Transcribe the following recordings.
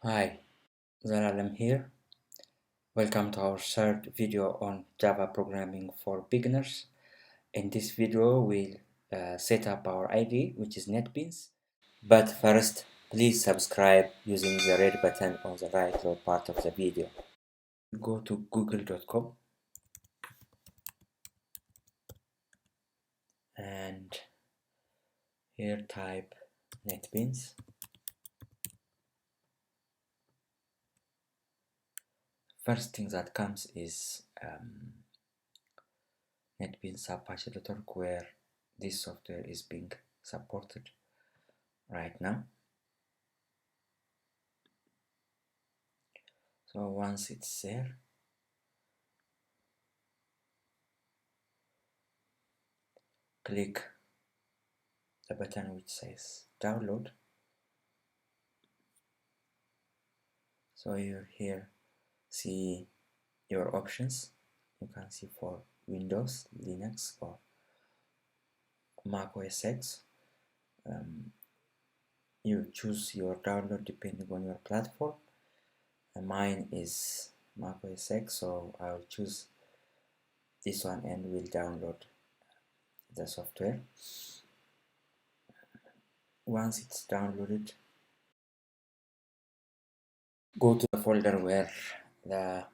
Hi, Zalalam here. Welcome to our third video on Java programming for beginners. In this video, we'll set up our IDE, which is NetBeans. But first, please subscribe using the red button on the right lower part of the video. Go to google.com and here type NetBeans. First thing that comes is NetBeans Apache.org, where this software is being supported right now. So once it's there, click the button which says download. So you here see your options. You can see for Windows, Linux, or Mac OS X. You choose your download depending on your platform. Mine is Mac OS X, so I'll choose this one and will download the software. Once it's downloaded, go to the folder where the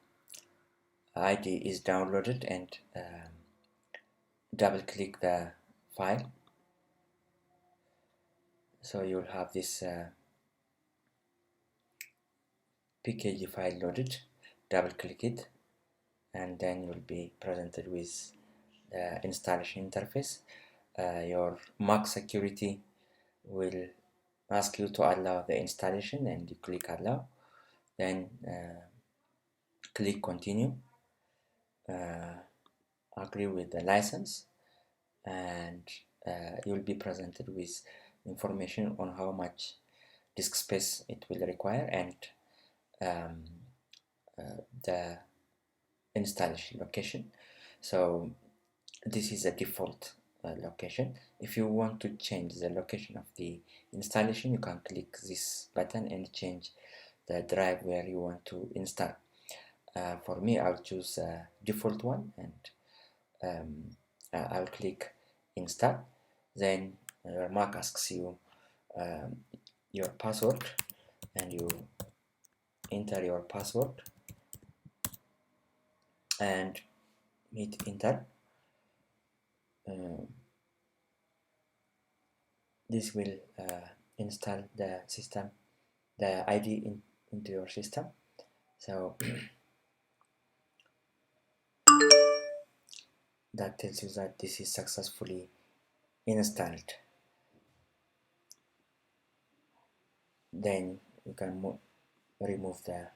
IDE is downloaded and double click the file. So you'll have this pkg file loaded. Double click it and then you'll be presented with the installation interface. Your Mac security will ask you to allow the installation and you click allow, then click continue, agree with the license, and you'll be presented with information on how much disk space it will require and the installation location. So this is a default location. If you want to change the location of the installation, you can click this button and change the drive where you want to install. For me, I'll choose a default one and I'll click install. Then your Mac asks you your password and you enter your password and hit enter. This will install the system, the IDE into your system. So that tells you that this is successfully installed. Then you can remove the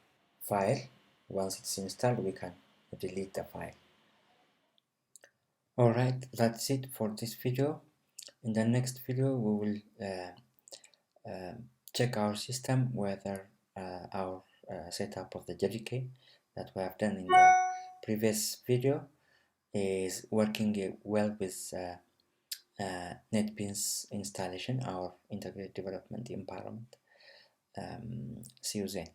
file. Once it's installed, we can delete the file. Alright, that's it for this video. In the next video, we will check our system, whether our setup of the JDK that we have done in the previous video is working well with NetBeans installation, our integrated development environment. See you then.